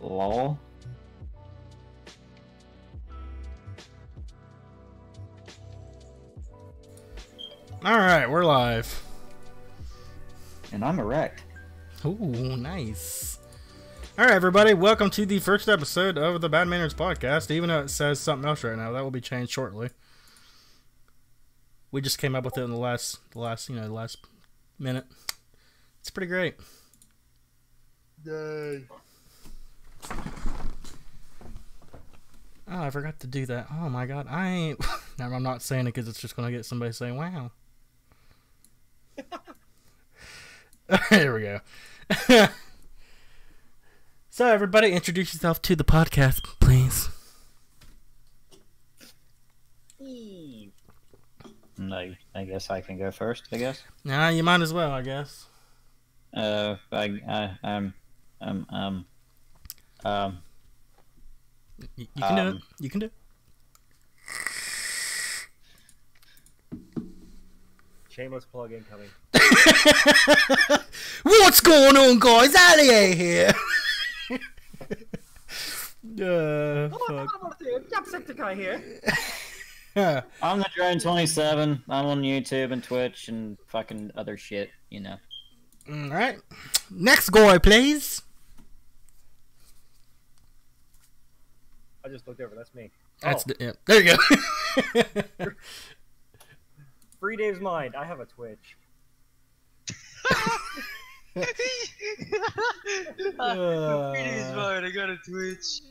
Lol. Alright, we're live. And I'm erect. Ooh, nice. Alright, everybody, welcome to the first episode of the Bad Manners Podcast. Even though it says something else right now, that will be changed shortly. We just came up with it in the last minute. It's pretty great. Yay. Oh, I forgot to do that. Oh my god, I ain't... No, I'm not saying it because it's just going to get somebody saying, wow. There we go. So, everybody, introduce yourself to the podcast, please. No, I guess I can go first, I guess. Nah, you might as well, I guess. Um, You can do it. You can do it. Shameless plug incoming. What's going on, guys? Ali here. Fuck. Jacksepticeye here. I'm the Drone27. I'm on YouTube and Twitch and fucking other shit, you know. Alright. Next guy, please. I just looked over. That's me. That's yeah. There you go. Free Dave's mind. I have a Twitch. I got a Twitch.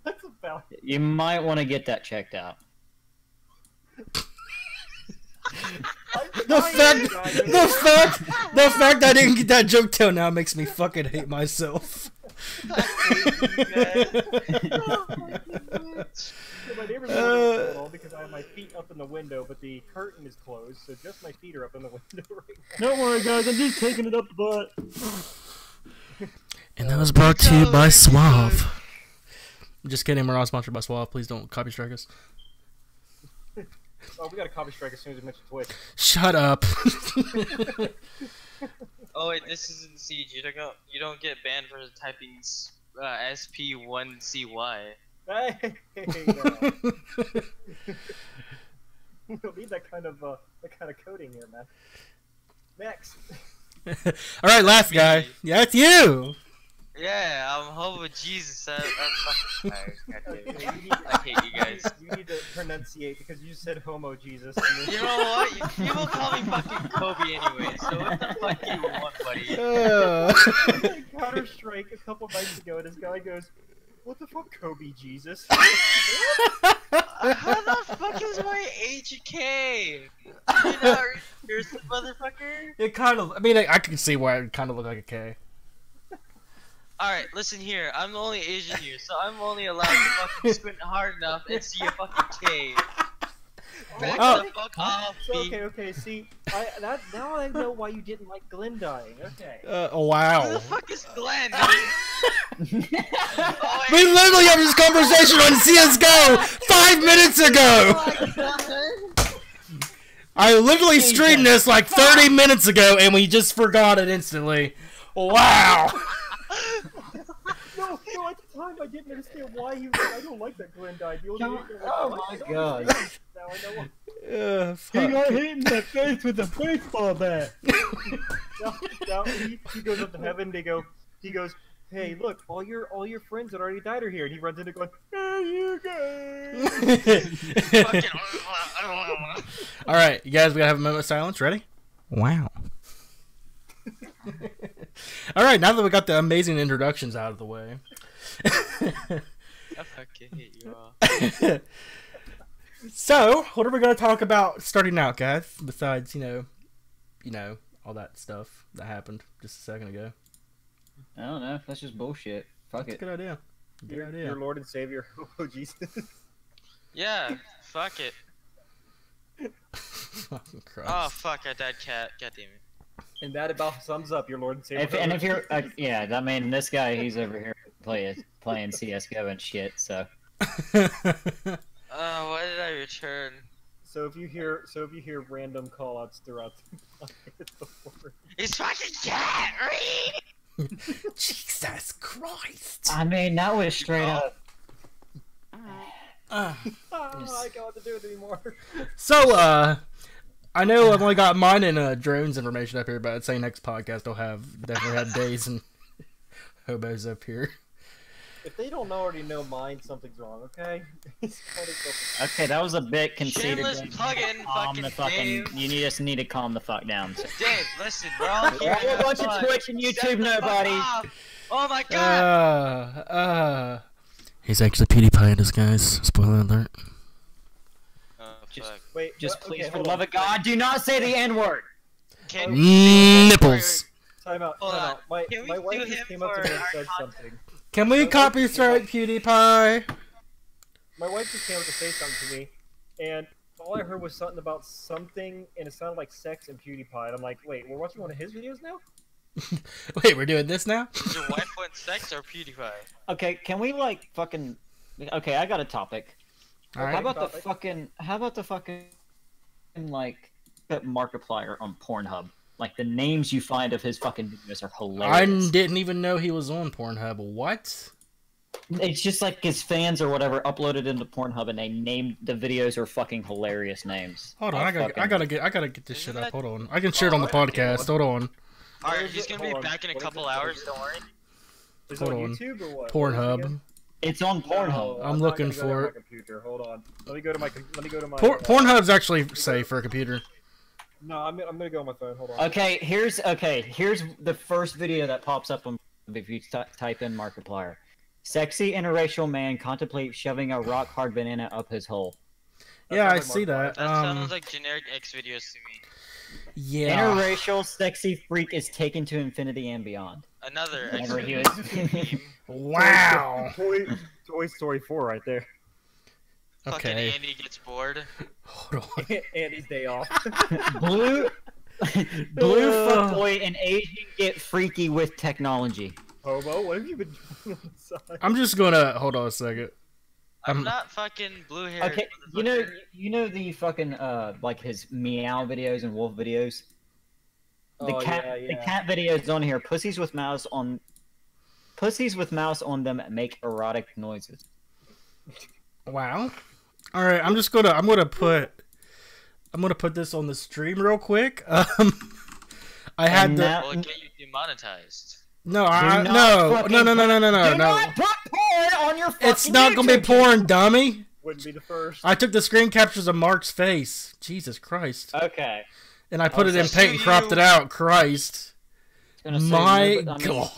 That's about it. You might want to get that checked out. The fact I didn't get that joke till now makes me fucking hate myself. So my neighbor's all because I have my feet up in the window, but the curtain is closed, so just my feet are up in the window right now. Don't worry, guys. I'm just taking it up the butt. And that was brought to you by Suave. Just kidding, we're not sponsored by Suave. Please don't copy strike us. Oh, we got a copy strike as soon as we mention Twitch. Shut up. Oh wait, this isn't Siege. You don't get banned for typing SP1CY. Hey, we don't need that kind of coding here, man. Next. All right, last guy. Yeah, it's you. Yeah, I'm Homo Jesus. I'm fucking tired. Okay, I hate you guys. You need to pronunciate because you said homo Jesus. You know what? People call me fucking Kobe anyway, so what the fuck do you want, buddy? I played Counter Strike a couple nights ago, and this guy goes, "What the fuck, Kobe Jesus?" How the fuck is my HK? You know, you're some motherfucker. It kind of. I mean, I can see why it kind of looked like a K. Alright, listen here. I'm the only Asian here, so I'm only allowed to fucking squint hard enough and see a fucking K. Back the fuck off, So, me. okay. See, now I know why you didn't like Glenn dying. Okay. Oh Who wow. the fuck is Glenn? We literally had this conversation on CS:GO 5 minutes ago. Oh my god. I literally streamed this like 30 minutes ago, and we just forgot it instantly. Wow. No, at the time I didn't understand why he was like, I don't like that Glenn died. The only reason I Oh like my it, god. Now I know why. Fuck. hit in the face with a baseball bat. Now he goes up to heaven. He goes, "Hey, look, all your friends that already died are here." And he runs into going, "Hey, you guys." Fucking. All right, you guys, we gotta have a moment of silence. Ready? Wow. All right, now that we got the amazing introductions out of the way. I fucking hate you all. So, what are we gonna talk about starting out, guys? Besides, you know, all that stuff that happened just a second ago. I don't know. That's just bullshit. Fuck That's a it. good idea. Good idea. Your Lord and Savior, oh Jesus. Yeah, fuck it. Fucking Christ. Oh fuck, I died cat. God damn it. And that about sums up your Lord and Savior. If you're, yeah, I mean, this guy, he's over here playing CS:GO and shit. So Why did I return? So if you hear random callouts throughout the podcast before, It's fucking cat, Reed! Jesus Christ. I mean, that was straight up. Uh, I can't want to do it anymore. so, I know I've only got mine and drones information up here, but I'd say next podcast I'll definitely have Days and Hobos up here. If they don't already know mine, something's wrong. Okay. Okay, that was a bit conceited. Shameless plug-in, Dave. You just need to calm the fuck down. Dave, listen, we're all here. We're a bunch of Fun. Twitch and YouTube Shut the fuck nobody. up. Oh my god. He's actually PewDiePie in disguise. Spoiler alert. Oh, Just- fuck. Wait, Just okay, please, for hold the love on. of God, do not say the N-word. Can Nipples. Time out. Hold Time on. out. My Can we my wife do just him came up to for me and our said content? something. Can we copyright PewDiePie? My wife just came up to say something to me, and all I heard was something about something, and it sounded like sex and PewDiePie. And I'm like, wait, we're watching one of his videos now? Wait, we're doing this now? Does your wife want sex or PewDiePie? Okay, can we like fucking? Okay, I got a topic. All How right. about the Topic. fucking? How about the fucking? Like, put Markiplier on Pornhub. Like the names you find of his fucking videos are I hilarious. didn't even know he was on Pornhub. What? It's just like his fans or whatever uploaded into Pornhub and they named the videos are fucking hilarious names. Hold on, I'll I fucking- gotta get this Isn't shit up. that- Hold on, I can share it on the podcast. Hold on, Alright, is he's it? gonna Hold be on. back in a What is couple it? hours, don't worry. Is it Hold on on. YouTube or what? What is it Pornhub. again? It's on Pornhub. No, I'm not looking gonna go to for my it. computer. Hold on. Let me go to my. Pornhub's actually safe for a computer. No, I'm gonna go on my phone. Hold on. Okay, here's the first video that pops up on if you type in Markiplier. Sexy interracial man contemplates shoving a rock hard banana up his hole. Yeah, I sounds see like that. That sounds like generic X videos to me. Yeah. Interracial sexy freak is taken to infinity and beyond. Another X Whenever he video. was- Wow. Toy Story 4 right there. Fucking Okay. Andy gets bored. Hold on. Andy's day off. Blue fuckboy and Asian get freaky with technology. Hobo, what have you been doing inside? I'm just gonna hold on a second. I'm not fucking blue haired. Okay, you know the fucking like his meow videos and wolf videos. The Oh, cat yeah, the yeah. cat videos on here. Pussies with mouse on them make erotic noises. Wow. All right, I'm gonna put this on the stream real quick. I had And the now- Will it get you demonetized? no, Do I not no, fucking no, no, no, put- no, no, no, Do no. not put porn on your fucking It's not gonna be YouTube porn, dummy. Wouldn't be the first. I took the screen captures of Mark's face. Jesus Christ. channel. Okay. And I put it in so paint and cropped you- it out. Christ. Gonna say, My but, I mean, God.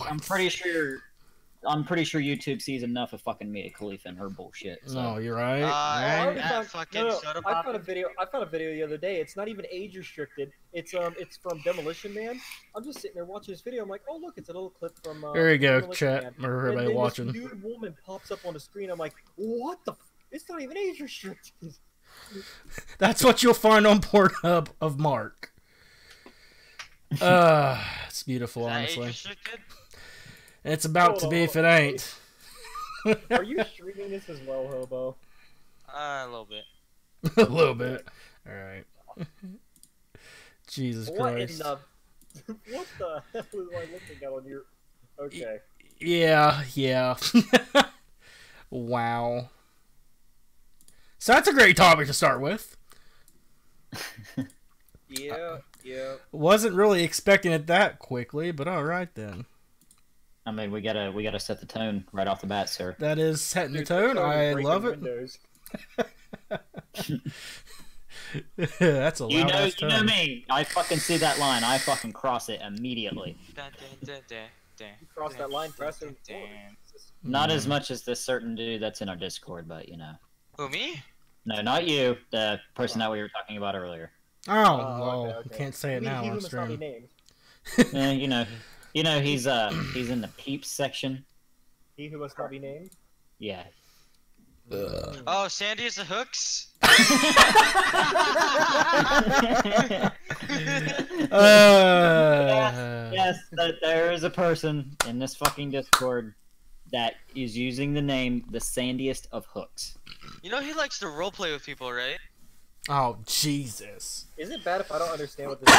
I'm pretty sure YouTube sees enough of fucking Mia Khalifa and her bullshit. So. No, you're right. I already that found- fucking soda I pop. found a video. I found a video the other day. It's not even age restricted. It's from Demolition Man. I'm just sitting there watching this video. I'm like, oh look, it's a little clip from. There you go, Demolition chat, Man. or And everybody then watching. This nude woman pops up on the screen. I'm like, what the? It's not even age restricted. That's what you'll find on Pornhub of Mark. It's beautiful, Is that age honestly. restricted? It's about Hold to on, be hold if it on. ain't. Are you streaming this as well, Hobo? A little bit. A little bit. Alright. Jesus What Christ. in the? What the hell is I looking at on your? Okay. Yeah. Wow. So that's a great topic to start with. Yeah. Yeah. Wasn't really expecting it that quickly, but alright then. I mean, we gotta set the tone right off the bat, sir. That is setting the Dude, tone. I breaking love it. windows. That's a You loud know, ass you know tone. me. I fucking see that line. I fucking cross it immediately. Dun, dun, dun, dun, dun, You cross that dun, line, dun, press dun, it. dun. Not as much as this certain dude that's in our Discord, but you know. Who, me? No, not you. The person that we were talking about earlier. Oh, Oh, well, okay. can't say it He now who on must not be stream. named. You know he's in the peeps section. He who must not be named. Yeah. Oh, Sandy is the hooks? Yes, that there is a person in this fucking Discord that is using the name the Sandiest of Hooks. You know he likes to roleplay with people, right? Oh, Jesus. Is it bad if I don't understand what this is?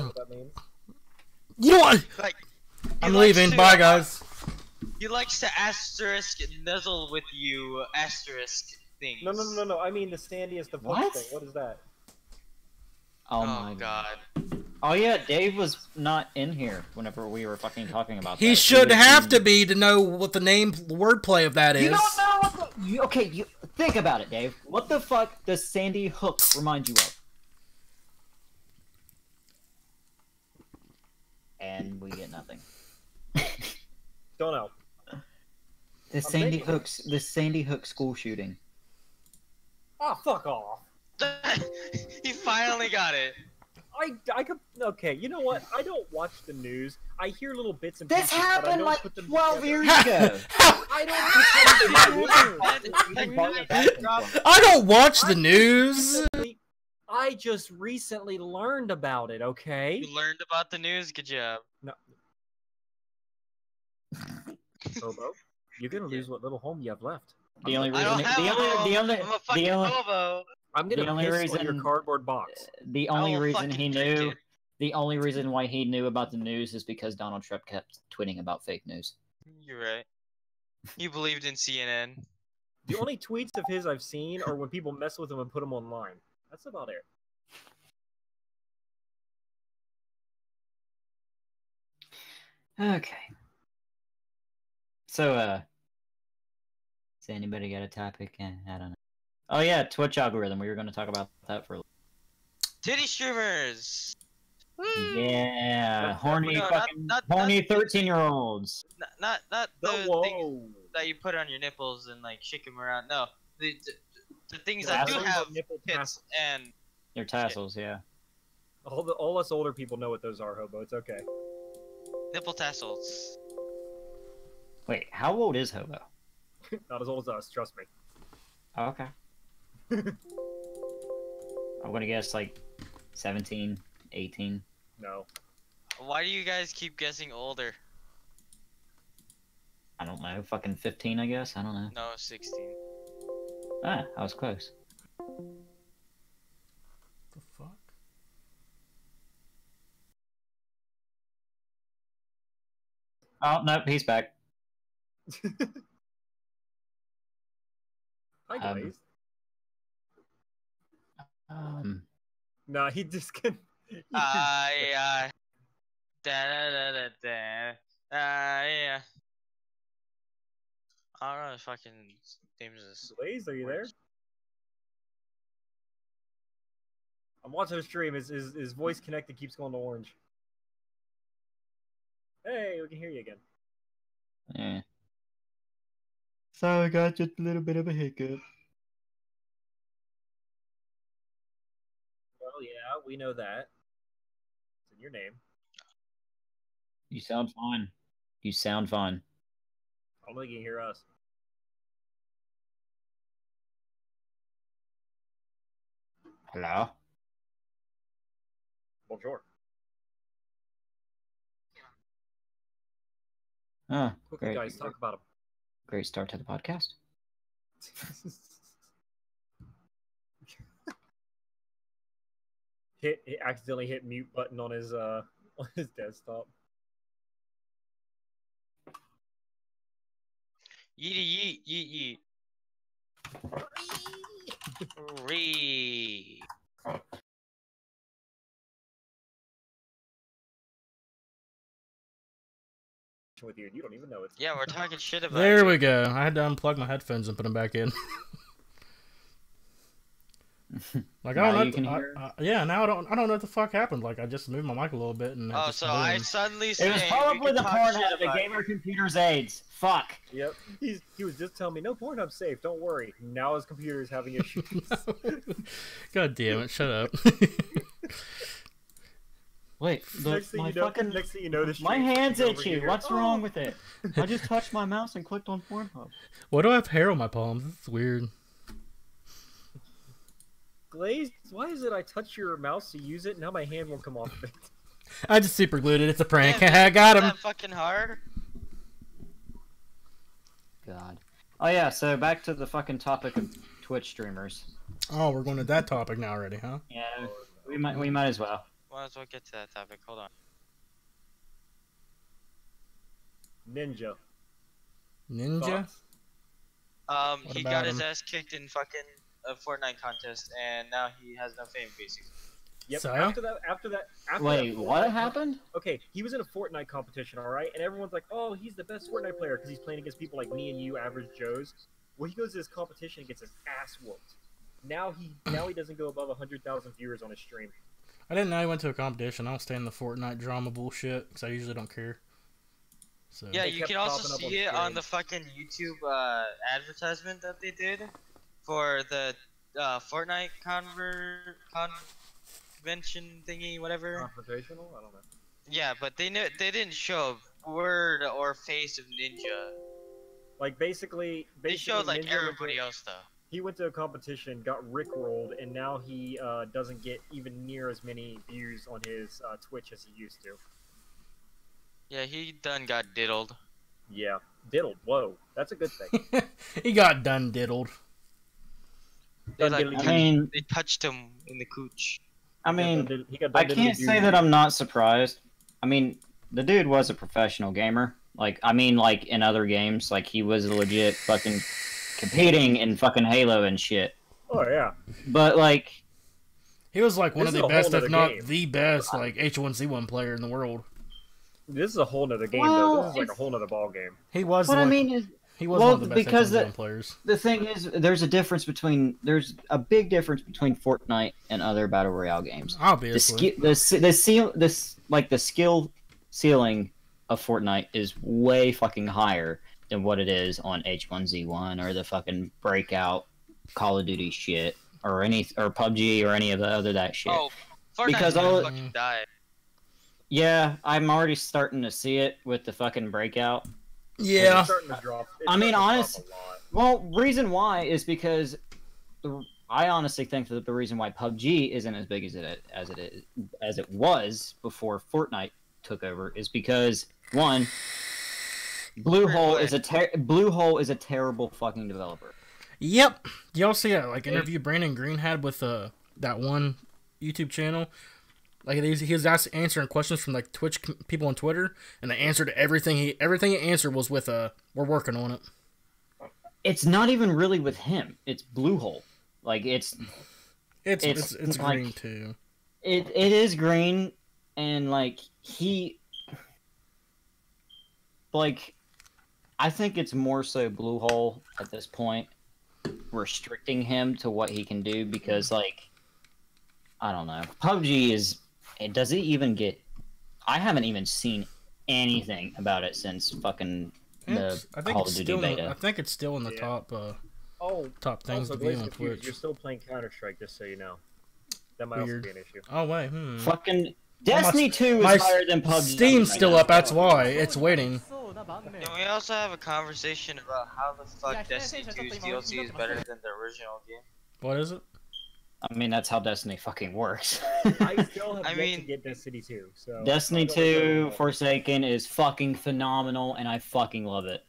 What that means? You know what? Like, I'm likes leaving. to, Bye, guys. He likes to asterisk nuzzle with you asterisk things. No. I mean the Sandiest the What? thing. What is that? Oh, Oh my god. Oh yeah, Dave was not in here whenever we were fucking talking about that. He should was have in- to be to know what the name wordplay of that is. You don't know what the... Okay, you think about it, Dave. What the fuck does Sandy Hook remind you of? And we get nothing. Don't know. The Sandy Hook school shooting. Ah, fuck off. He finally got it. I could. Okay, you know what? I don't watch the news. I hear little bits and This pieces, but I happened don't like put them 12 together. years ago. I don't watch the news. I just recently learned about it. Okay. You learned about the news. Good job. No. Bobo, you're gonna lose what little home you have left. The only I reason, don't have a home. I'm a fucking hobo. I'm gonna The only piss on your reason- cardboard box. the I only will reason fucking he drink knew, it. the only reason why he knew about the news is because Donald Trump kept tweeting about fake news. You're right. You believed in CNN. The only tweets of his I've seen are when people mess with him and put him online. That's about it. Okay. So, has anybody got a topic? I don't know. Oh yeah, Twitch algorithm. We were going to talk about that for a little. Titty streamers. Woo! Yeah, horny No, not- fucking not- horny 13-year-olds. Not the things Whoa. that you put on your nipples and like shake them around. No, the things Yeah, that do those have nipple tits tassels. and Your tassels, yeah. All us older people know what those are, Hobo. It's okay. nipple tassels. Wait, how old is Hobo? Not as old as us, trust me. Oh, okay. I'm gonna guess like 17, 18. No. Why do you guys keep guessing older? I don't know, fucking 15, I guess. I don't know. No, 16. Ah, I was close. The fuck? Oh nope, he's back. Hi, Um, Glaze. No, he just can. Yeah. Yeah. I don't know. Fucking names is. Glaze, are you there? I'm watching the stream. His voice connected keeps going to orange. Hey, we can hear you again. Yeah. So I got just a little bit of a hiccup. Well, yeah, we know that. It's in your name. You sound fine. You sound fine. I don't think you can hear us. Hello? Bonjour. Oh, Okay, great. guys, talk about Great start to the podcast. him. He accidentally hit mute button on his desktop. Yeet yeet yeet yeet. Ree. With you, and you don't even know it. Yeah, we're talking shit about. There you. we go. I had to unplug my headphones and put them back in. Like I Now don't know. you can hear? Yeah, now I don't know what the fuck happened. Like I just moved my mic a little bit and. it Oh, just so I boomed. suddenly It was say probably we can the talk Pornhub shit that about gave our computers AIDS. Fuck. Yep. He was just telling me, no, Pornhub's safe. Don't worry. Now his computer is having issues. God damn it! Shut up. Wait, next thing you know, the my stream hand's is over itchy. here. What's Oh! wrong with it? I just touched my mouse and clicked on Pornhub. Why do I have hair on my palms? This is weird. Glaze, why is it I touch your mouse to use it, and now my hand won't come off of it? I just super glued it. It's a prank. Damn, I got isn't him. that fucking hard. God. Oh yeah, so back to the fucking topic of Twitch streamers. Oh, we're going to that topic now already, huh? Yeah, we might as well. Might as well get to that topic. Hold on. Ninja. Ninja? Thoughts? What He about got his him? ass kicked in fucking a Fortnite contest, and now he has no fame, basically. Yep. So? After that. Wait, what Fortnite happened? Okay, he was in a Fortnite competition, all right, and everyone's like, "Oh, he's the best Fortnite player because he's playing against people like me and you, average Joes." Well, he goes to this competition and gets his ass whooped. Now he doesn't go above 100,000 viewers on his stream. I didn't know he went to a competition. I don't stand the Fortnite drama bullshit because I usually don't care. So Yeah, They you kept can also popping up on see it on screen. the fucking YouTube advertisement that they did for the Fortnite convention thingy, whatever. Confrontational? I don't know. Yeah, but they didn't show a word or face of Ninja. Like basically They showed like Ninja went to- everybody else though. He went to a competition, got rickrolled, and now he doesn't get even near as many views on his Twitch as he used to. Yeah, he done got diddled. Yeah, diddled. Whoa, that's a good thing. he got done diddled. They Done like diddled. I mean, they touched him in the cooch. I mean, He got I done can't diddled say that I'm not surprised. I mean, the dude was a professional gamer. Like, I mean, like in other games, like he was legit fucking competing in fucking Halo and shit. Oh yeah. But like, He was like one This of is the a whole best, if nother not game. the best, like H1Z1 player in the world. This is a whole nother game, Well, though. This is like a it's- whole nother ball game. He was. what like, I mean is, he was well, one of the best because H1Z1 players. the thing is, there's a big difference between Fortnite and other battle royale games. Obviously, The skill ceiling of Fortnite is way fucking higher than what it is on H1Z1 or the fucking breakout Call of Duty shit or PUBG or any of the other that shit. Oh, Fortnite Because gonna all- fucking die. Yeah, I'm already starting to see it with the fucking breakout. yeah. It's starting to drop. It's I mean, starting to drop a lot. Well, reason why is because I honestly think that the reason why PUBG isn't as big as it was before Fortnite took over is because one, Bluehole is a terrible fucking developer. Yep. Y'all see that like interview Brandon Green had with that one YouTube channel? Like he was answering questions from like Twitch people on Twitter, and the answer to everything he answered was with "We're working on it." It's not even really with him. It's Bluehole. Like it's It's like- green too. it is green, and like I think it's more so Bluehole at this point restricting him to what he can do because like I don't know. PUBG does it even get I haven't even seen anything about it since fucking the I think Call it's of Duty still. beta. I think it's still in the Yeah. top Oh, things also, to be Glaze on confused. Twitch. You're still playing Counter-Strike, just so you know. That might Weird. also be an issue. Oh wait, Fucking Destiny 2 my is higher than PUBG. Steam's right still now. up. That's why it's waiting. Can we also have a conversation about how the fuck Destiny 2's DLC is better than the original game? What is it? I mean, that's how Destiny fucking works. I still have I yet mean- to get Destiny 2, so... Destiny I don't know. 2 Forsaken is fucking phenomenal, and I fucking love it.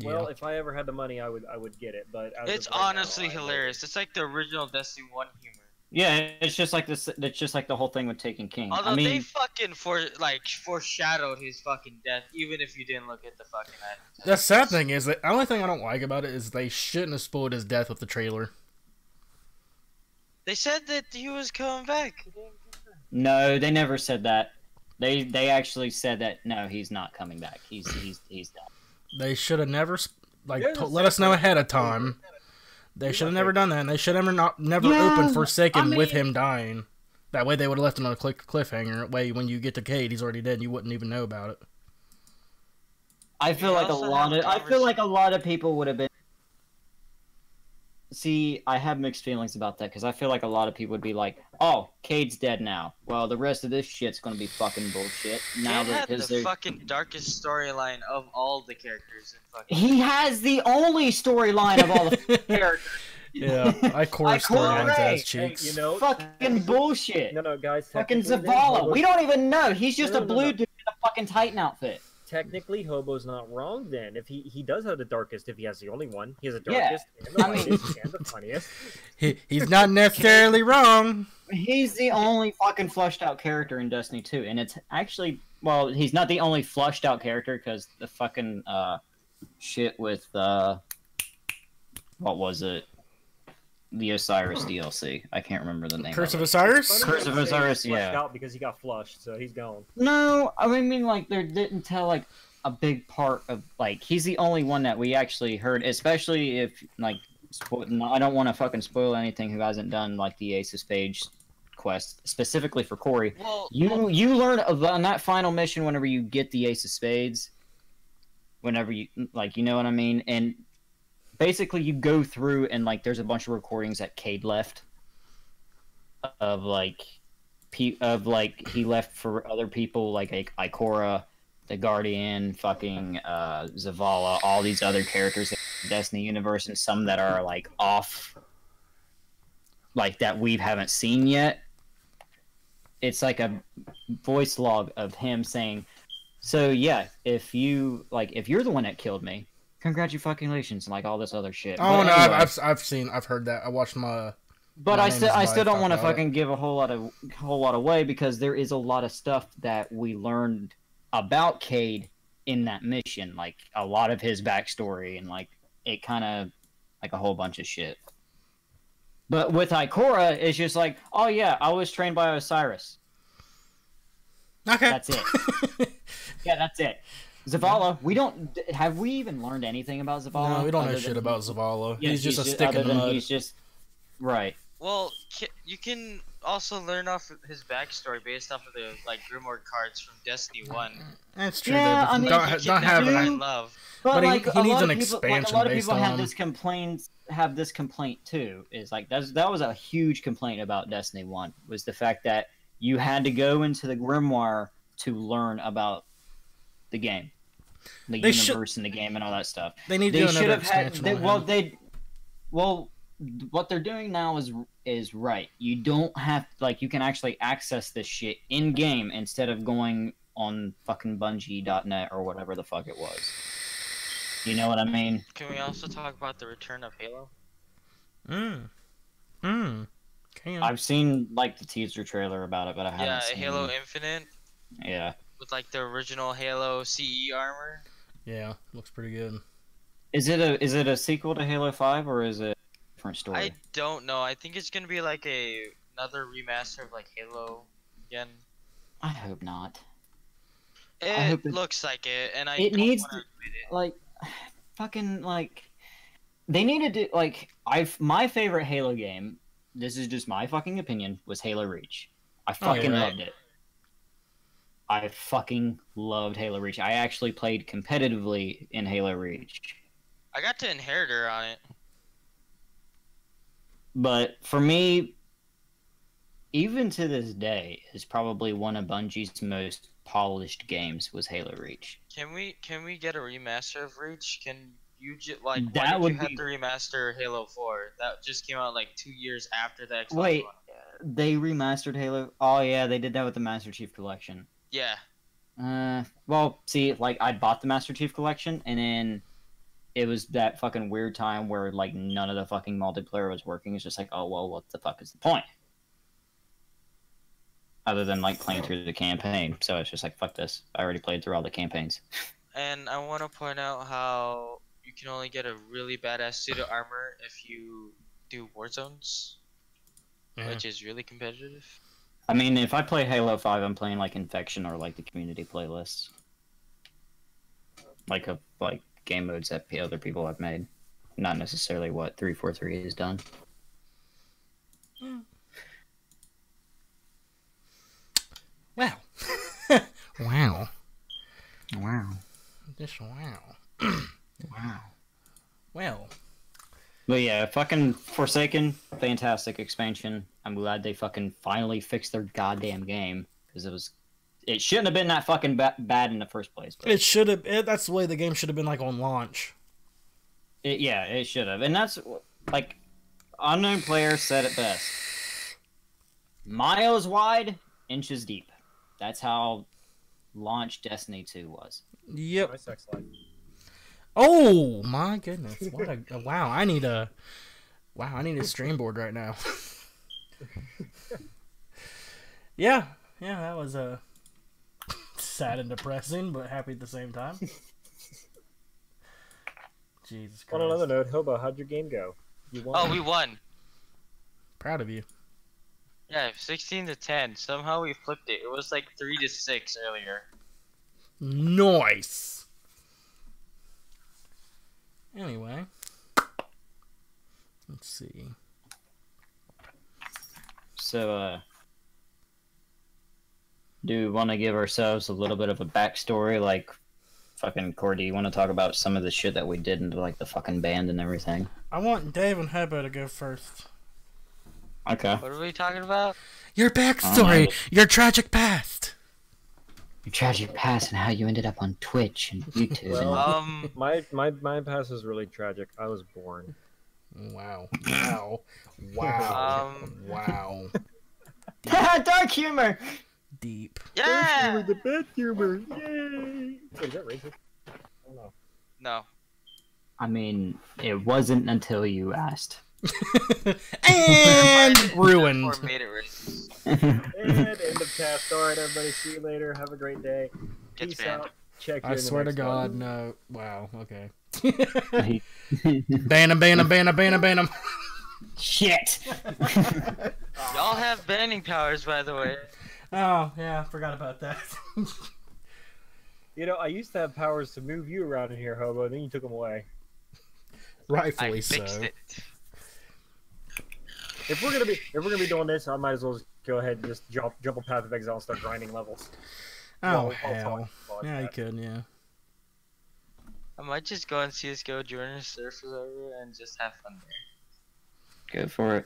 Well, Yeah. if I ever had the money, I would get it, but... as It's of right now, honestly I- hilarious. It's like the original Destiny 1 humor. Yeah, it's just like this. It's just like the whole thing with Taken King. Although I they mean, fucking foreshadowed his fucking death, even if you didn't look at the fucking advertisement. The sad thing is that the only thing I don't like about it is they shouldn't have spoiled his death with the trailer. They said that he was coming back. no, they never said that. They actually said that no, he's not coming back. He's done. They should have never There's a let us know separate- ahead of time. They should have never done that. And they should have never Yeah, opened Forsaken I with mean- him dying. That way they would have left him on a cliffhanger. That way when you get to Cade, he's already dead. And you wouldn't even know about it. I feel We like also have a I feel like a lot of people would have been. See, I have mixed feelings about that because I feel like a lot of people would be like, "Oh, Cade's dead now. Well, the rest of this shit's gonna be fucking bullshit." Now Cade that had because the fucking darkest storyline of all the characters in fucking. he has the only storyline of all the characters. Yeah, I chorus storylines Hey, ass cheeks. you know, Fucking bullshit. No, guys. Fucking technically, then, Zavala. Hobo's- We don't even know. He's just No, a no, blue no. dude in a fucking Titan outfit. Technically, Hobo's not wrong then. If he does have the darkest, if he has the only one, he has the Yeah. darkest and the I mean- lightest and the funniest. He's not necessarily wrong. He's the only fucking fleshed out character in Destiny 2, and it's actually well, he's not the only flushed out character because the fucking shit with what was it? The Osiris DLC. I can't remember the name. Curse of it. Osiris. Funny Curse you of say Osiris, he's flushed yeah. out because he got flushed, so he's gone. No, I mean like they didn't tell like a big part of like he's the only one that we actually heard, especially if like I don't want to fucking spoil anything who hasn't done like the Ace of Spades quest specifically for Corey. Well, You learn on that final mission whenever you get the Ace of Spades, whenever you like, you know what I mean, and basically you go through and like there's a bunch of recordings that Cade left of like he left for other people like Ikora, the Guardian, fucking Zavala, all these other characters in the Destiny universe, and some that are like off, like that we haven't seen yet. It's like a voice log of him saying, "So yeah, if you're the one that killed me, congratulations," and like all this other shit. Oh But no, anyway, I've heard that. I watched my. but My I name still is I still Mike, don't talk want to about it. fucking give a whole lot away because there is a lot of stuff that we learned about Cade in that mission, like a lot of his backstory and like it kind of like a whole bunch of shit. But with Ikora, it's just like, oh yeah, I was trained by Osiris. Okay. That's it. Yeah, that's it. Zavala, have we even learned anything about Zavala? No, we don't know other shit than- about Zavala. Yeah, he's just a stick other in the than mud. He's just right. well, you can also learn off of his backstory based off of the like Grimoire cards from Destiny 1. That's true. Yeah, though, I mean, don't, You don't can have never an. find love. But he a needs lot an of people, like, expansion a lot of based people on- have this complaint too. Is like that was a huge complaint about Destiny 1 was the fact that you had to go into the Grimoire to learn about the game, the They should- universe and the game and all that stuff. They need to They do should another have had. expansion. on him. What they're doing now is right. You don't have like you can actually access this shit in game instead of going on fucking Bungie.net or whatever the fuck it was. You know what I mean? Can we also talk about the return of Halo? Can. I've seen like the teaser trailer about it, but I haven't Yeah, seen Halo Infinite Yeah. with like the original Halo CE armor. Yeah, looks pretty good. Is it a sequel to Halo 5 or is it a different story? I don't know. I think it's gonna be like another remaster of like Halo again. I hope not. It hope it- looks like it, and I It don't needs want to admit it. Like fucking like they need to do like my favorite Halo game, this is just my fucking opinion, was Halo Reach. I fucking yeah. loved it. I fucking loved Halo Reach. I actually played competitively in Halo Reach. I got to Inheritor on it. But for me, even to this day, is probably one of Bungie's most polished games was Halo Reach. Can we get a remaster of Reach? Can you like That why did would you have be- to remaster Halo 4? That just came out like 2 years after the Xbox Wait. One. They remastered Halo. Oh yeah, they did that with the Master Chief Collection. Yeah. Well, see, like I bought the Master Chief Collection, and then it was that fucking weird time where like none of the fucking multiplayer was working. It's just like, oh well, what the fuck is the point? Other than like playing through the campaign, so it's just like fuck this. I already played through all the campaigns. And I want to point out how you can only get a really badass suit of armor if you do war zones, Yeah. which is really competitive. I mean, if I play Halo 5, I'm playing like Infection or like the community playlists, like game modes that other people have made, not necessarily what 343 has done. Wow. Wow. Wow. Just wow. Wow. Well. But yeah, fucking Forsaken, fantastic expansion. I'm glad they fucking finally fixed their goddamn game because it shouldn't have been that fucking bad in the first place. But It should have. That's the way the game should have been like on launch. it should have, and that's like Unknown Player said it best: miles wide, inches deep. That's how launch Destiny 2 was. Yep. My sex life. Oh my goodness! What a wow! I need a stream board right now. Yeah, that was sad and depressing, but happy at the same time. Jesus Christ. On another note, Hobo, how'd your game go? You won. Oh, we won. Proud of you. Yeah, 16-10. Somehow we flipped it. It was like 3-6 earlier. Nice. Anyway, let's see. So, do we want to give ourselves a little bit of a backstory? Like, fucking Cordy, you want to talk about some of the shit that we did into, like, the fucking band and everything? I want Dave and Hebo to go first. Okay. What are we talking about? Your backstory, your tragic past. Your tragic past and how you ended up on Twitch and YouTube. Well, and... my past is really tragic. I was born. Wow. Wow. Wow. Wow. Dark humor! Deep. Yeah! The bad humor. Yay! Wait, is that racist? Oh no. No. I mean, it wasn't until you asked. And ruined. Or made it racist. And end of cast. Alright, everybody. See you later. Have a great day. Gets Peace banned. out. Check you I in the swear to next God, one. no. Wow, okay. He- Ban him, ban him, ban him, ban him, ban him. Shit! Y'all have banning powers, by the way. Oh, yeah, forgot about that. You know, I used to have powers to move you around in here, Hobo, and then you took them away. Rightfully I fixed so. it. If we're gonna be doing this, I might as well just go ahead and just jump a Path of Exile and start grinding levels. Oh, Well, I'll hell. talk about Yeah, you that. could, yeah. I might just go on CSGO, join a surf server, and just have fun there. Go for it.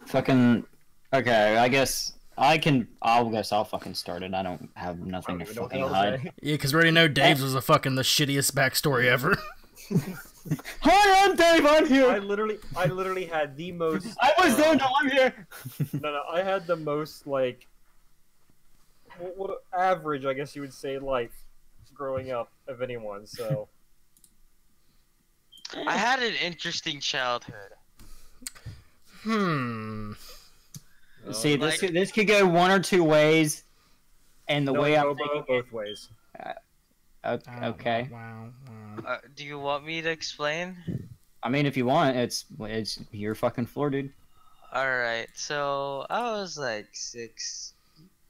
Fucking... Okay, I guess... I'll fucking start it. I don't have I nothing don't to even know what the fucking hell to hide. say. Yeah, because we already know Dave's was the shittiest backstory ever. Hi, I'm Dave, I'm I here! literally had the most. I was there, no, I'm here! No, I had the most like, what average, I guess you would say, life growing up of anyone. So I had an interesting childhood. See, Like- this could go one or two ways, and the no, way I'm Hobo, thinking... both ways. Okay. Wow. Do you want me to explain? I mean, if you want, it's your fucking floor, dude. Alright, so I was like 6,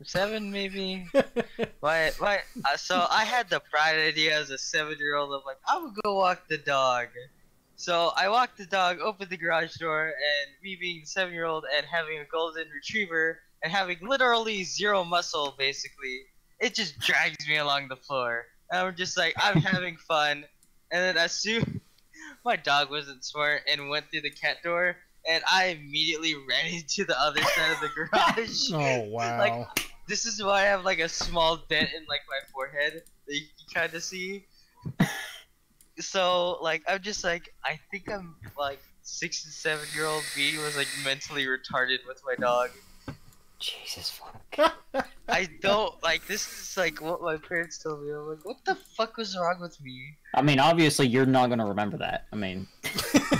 7 maybe. So I had the bright idea as a 7-year-old of like, I would go walk the dog. So I walked the dog, opened the garage door, and me being the 7-year-old and having a golden retriever and having literally zero muscle, basically, it just drags me along the floor. And I'm just like, I'm having fun. And then as soon my dog wasn't smart and went through the cat door, and I immediately ran into the other side of the garage. Oh, wow. Like, this is why I have like a small dent in like my forehead that you can kind of see. So like, I'm just like, I think I'm like 6 and 7-year-old me was like mentally retarded with my dog. Jesus fuck. I don't like, this is like what my parents told me. I'm like, what the fuck was wrong with me? I mean, obviously, you're not gonna remember that. I mean...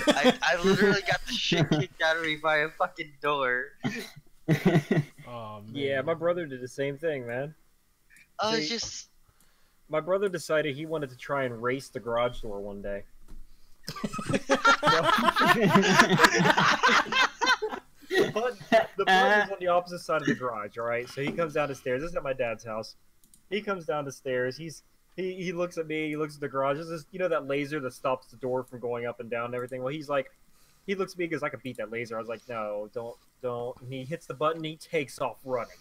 I literally got the shit kicked out of me by a fucking door. Oh, man. Yeah, my brother did the same thing, man. I was See- just, My brother decided he wanted to try and race the garage door one day. But the bug is on the opposite side of the garage, alright? So he comes down the stairs. This is at my dad's house. He comes down the stairs. He looks at me. He looks at the garage. This is, you know, that laser that stops the door from going up and down and everything. Well, he's like, he looks at me because I could beat that laser. I was like, no, don't. And he hits the button. He takes off running,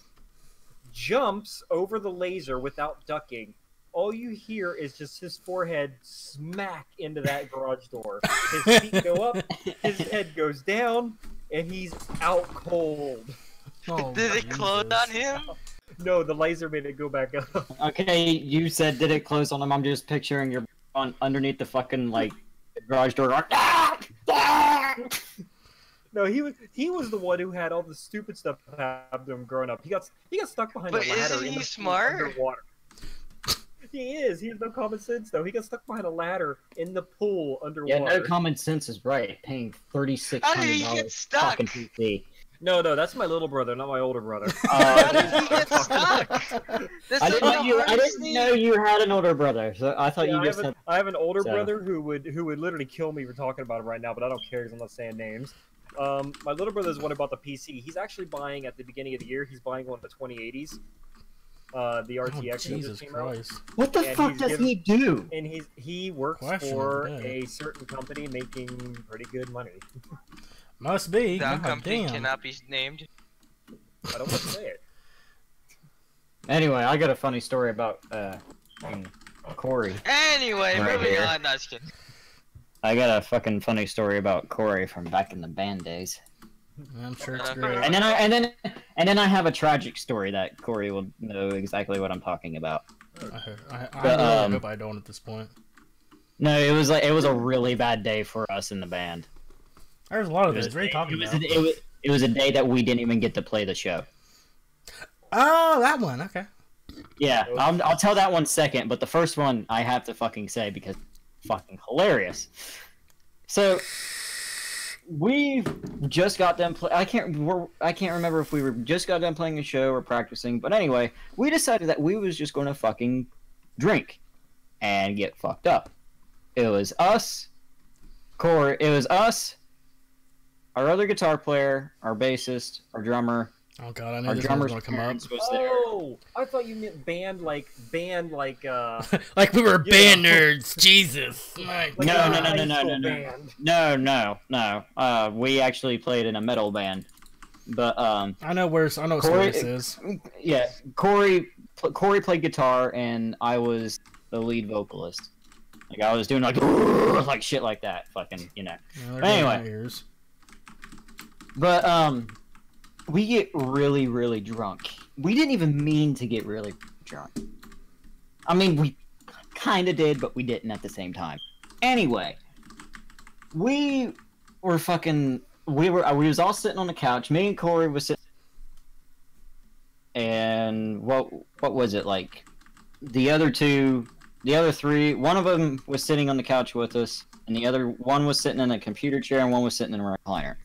jumps over the laser without ducking. All you hear is just his forehead smack into that garage door. His feet go up, his head goes down, and he's out cold. Oh, did it close Jesus. on him? No, the laser made it go back up. Okay, you said did it close on him? I'm just picturing your on underneath the fucking like garage door. Going, "Ah! Ah!" No, he was the one who had all the stupid stuff happen to him growing up. He got stuck behind But a ladder. isn't in he the pool smart? Underwater. He is. He has no common sense though. He got stuck behind a ladder in the pool Yeah, underwater. no common sense is right. Paying How did he get $3,600 stuck? fucking PC. No, that's my little brother, not my older brother. How did he get stuck? I didn't know you had an older brother, so I thought Yeah, you just had. I have an older So- brother who would literally kill me for talking about him right now, but I don't care because I'm not saying names. My little brother is one who bought the PC. He's actually buying at the beginning of the year. He's buying one of the 2080s, the Oh, RTX. that just Jesus came out. Christ. What the And fuck he's does given- he do? And he works Question for of the day. a certain company making pretty good money. Must be. That God company damn. cannot be named. I don't want to say it. Anyway, I got a funny story about Corey. Anyway, Right moving here. on. No, just kidding. I got a fucking funny story about Corey from back in the band days. I'm sure it's Okay. great. And then I have a tragic story that Corey will know exactly what I'm talking about. I But, really hope I don't at this point. No, it was a really bad day for us in the band. There's a lot of It was, this. What are you talking about? it was a day that we didn't even get to play the show. Oh, that one. Okay. Yeah, I'll tell that one second, but the first one I have to fucking say because it's fucking hilarious. So we just got done I can't remember if we were just got done playing a show or practicing, but anyway, we decided that we was just going to fucking drink and get fucked up. It was us, Corey. It was us, our other guitar player, our bassist, our drummer. Oh god, I knew Our this one was drummer's gonna come up. parents was there. Oh, I thought you meant band like Like we were Yeah. band nerds. Jesus. like No, a no, no, high no, no, school no, no. band. No. We actually played in a metal band, but I know what story Corey- this is. yeah, Corey played guitar and I was the lead vocalist. Like I was doing like shit like that, fucking, you know. Yeah, they're Anyway. going in my ears. But we get really, really drunk. We didn't even mean to get really drunk. I mean, we kind of did, but we didn't at the same time. Anyway, we were fucking. We was all sitting on the couch. Me and Corey was sitting. And what was it like? The other three. One of them was sitting on the couch with us, and the other one was sitting in a computer chair, and one was sitting in a recliner.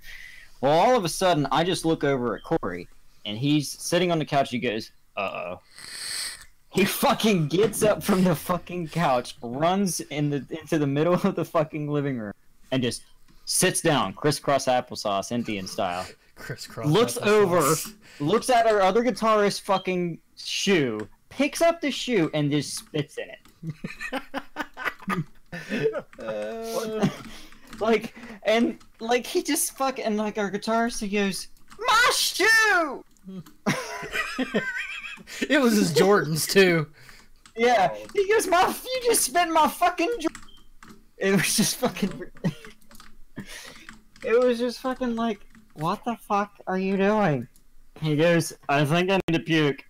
Well, all of a sudden, I just look over at Corey, and he's sitting on the couch. He goes, "Uh-oh." He fucking gets up from the fucking couch, runs into the middle of the fucking living room, and just sits down, crisscross applesauce, Indian style. Crisscross. Looks applesauce. over, looks at our other guitarist's fucking shoe, picks up the shoe, and just spits in it. He just fucking, like, our guitarist, he goes, "My shoe!" It was his Jordans too. Yeah, he goes, you just spit my fucking It was just fucking, it was just fucking like, what the fuck are you doing? He goes, "I think I need to puke."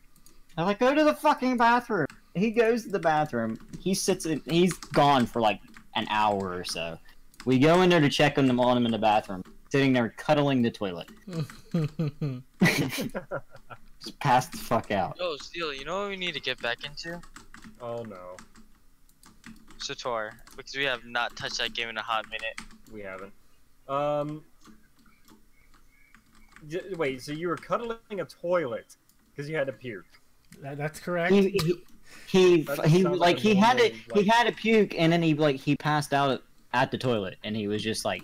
I'm like, "Go to the fucking bathroom." He goes to the bathroom, he's gone for like an hour or so. We go in there to check on him in the bathroom, sitting there cuddling the toilet. Just passed the fuck out. Yo, Steel, you know what we need to get back into? Oh no, SWTOR, because we have not touched that game in a hot minute. we haven't. Wait, so you were cuddling a toilet because you had to puke? That's correct. He That he sounds like like he had to normal, he had to puke, and then he passed out at the toilet, and he was just like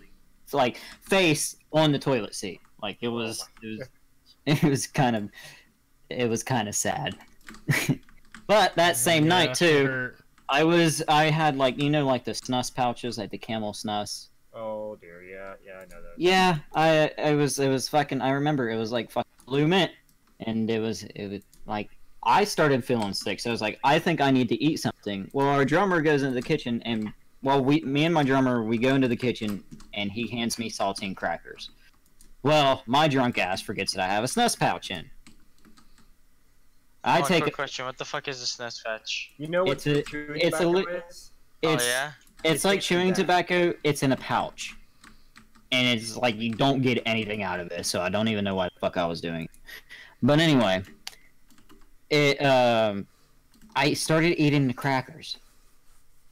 face on the toilet seat. Like it was kind of sad. But that same night Yeah, too, hurt. I had like, you know, like the snus pouches, like the Camel snus. Oh dear, yeah, I know that. Yeah, it was fucking. I remember it was like fucking blue mint, and it was like I started feeling sick, so I was like, I think I need to eat something. Well, our drummer goes into the kitchen, and me and my drummer, we go into the kitchen, and he hands me saltine crackers. Well, my drunk ass forgets that I have a snus pouch in. I take quick it. question. What the fuck is a SNES patch? You know what It's a- chewing it's a tobacco li- is? It's Oh yeah. it's like It's chewing that. tobacco. It's in a pouch, and it's like you don't get anything out of it. So I don't even know what the fuck I was doing. But anyway, I started eating the crackers,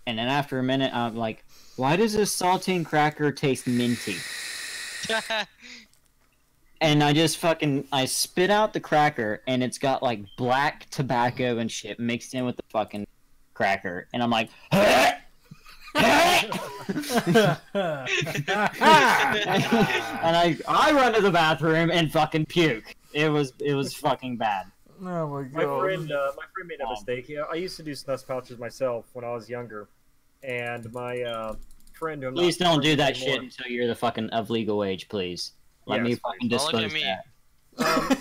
and then after a minute, I'm like, why does this saltine cracker taste minty? and I just I spit out the cracker, and it's got like black tobacco and shit mixed in with the fucking cracker, and I'm like, and I run to the bathroom and fucking puke. It was fucking bad. Oh my god. My friend made a mistake. Yeah, I used to do snus pouches myself when I was younger, and my friend who I'm Please not don't do friends that with shit anymore- until you're the fucking of legal age, please. Let Yes, me please. fucking Don't look at dispose me. that.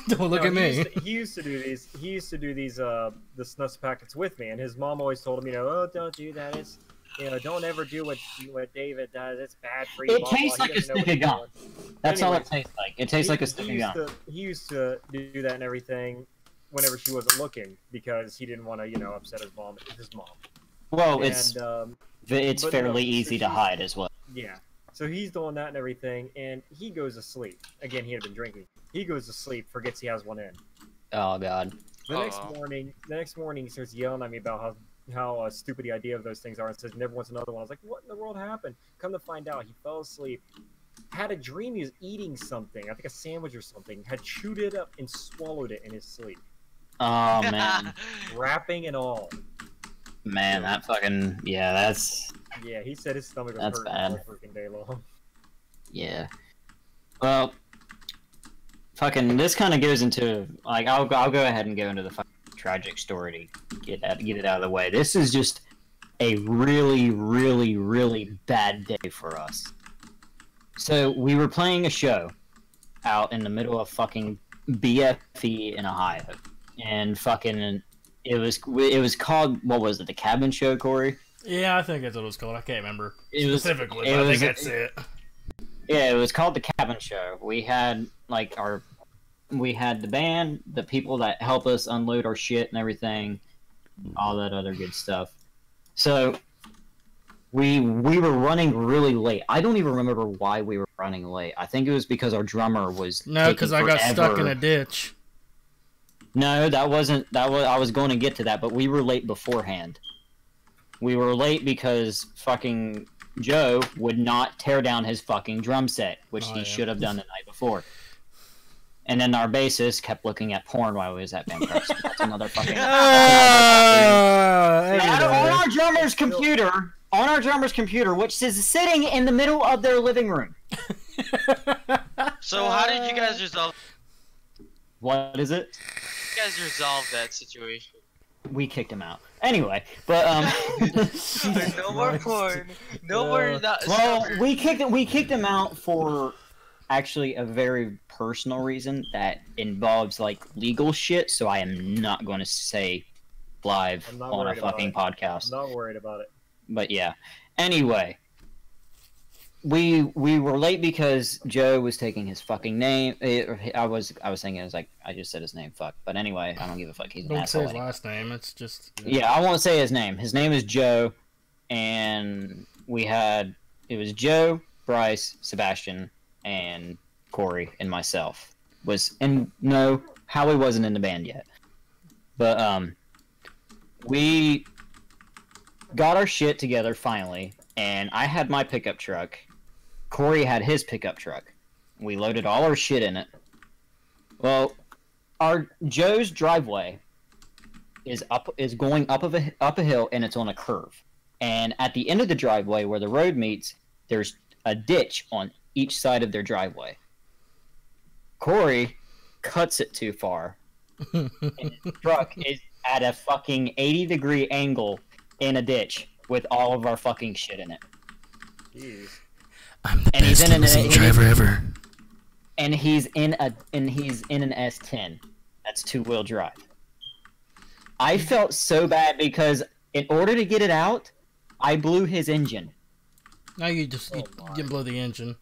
Don't look No, at me. He used to do these. He used to do these the snus packets with me, and his mom always told him, oh, don't do that. It's don't ever do what David does. It's bad for you. It blah, blah, tastes blah. like He a doesn't know stick of what gum. he's doing. That's all it Anyways, tastes like. It tastes like a stick of gum. He used to do that and everything whenever she wasn't looking because he didn't want to upset his mom. Well, And, it's but no, fairly so easy to she's- hide as well. Yeah. So he's doing that and everything, and he goes to sleep. Again, he had been drinking. He goes to sleep, forgets he has one in. Oh god. The Uh-oh. next morning, he starts yelling at me about how stupid the idea of those things are, and says never wants another one. I was like, what in the world happened? Come to find out, he fell asleep, had a dream he was eating something, I think a sandwich or something, had chewed it up and swallowed it in his sleep, Oh man. wrapping and all. Man, that fucking that's Yeah, he said his stomach was That's hurting bad. all freaking day long. yeah. Well, fucking this kind of goes into like I'll go ahead and go into the fucking tragic story to get it out of the way. This is just a really, really, really bad day for us. So we were playing a show out in the middle of fucking BFE in Ohio, and fucking it was called, what was it, the Cabin Show, Corey? Yeah, I think that's what it was called. I can't remember It was- specifically, it but I was- think that's it. Yeah, it was called the Cabin Show. We had the band, the people that help us unload our shit and everything, all that other good stuff. So we were running really late. I don't even remember why we were running late. I think it was because our drummer was No, because I got stuck in a ditch. No, that wasn't. I was going to get to that, but we were late beforehand. We were late because fucking Joe would not tear down his fucking drum set, which Oh, he yeah. should have done the night before. And then our bassist kept looking at porn while he was at band practice. That's another fucking. on our drummer's computer, which is sitting in the middle of their living room. So how did you guys resolve? What is it? You guys resolve that situation? We kicked him out. Anyway, but No more porn. No more. well, we kicked him out for actually a very personal reason that involves like legal shit. So I am not going to say live I'm not on a worried about fucking it. podcast. I'm not worried about it. But yeah. Anyway, we were late because Joe was taking his fucking name. I was saying it was like I just said his name. Fuck. But anyway, I don't give a fuck. He's an Don't say asshole. his Anyway. last name. It's just. Yeah, I won't say his name. His name is Joe, and it was Joe, Bryce, Sebastian, and Corey, and myself. No, Howie wasn't in the band yet. But we got our shit together finally, and I had my pickup truck. Corey had his pickup truck. We loaded all our shit in it. Well, our Joe's driveway is going up a hill, and it's on a curve. And at the end of the driveway where the road meets, there's a ditch on each side of their driveway. Corey cuts it too far. And his truck is at a fucking 80-degree angle in a ditch with all of our fucking shit in it. Jeez. I'm the And he's best in an- limousine and driver ever. And he's in an S10. That's two-wheel drive. I felt so bad because in order to get it out, I blew his engine. No, you didn't blow the engine.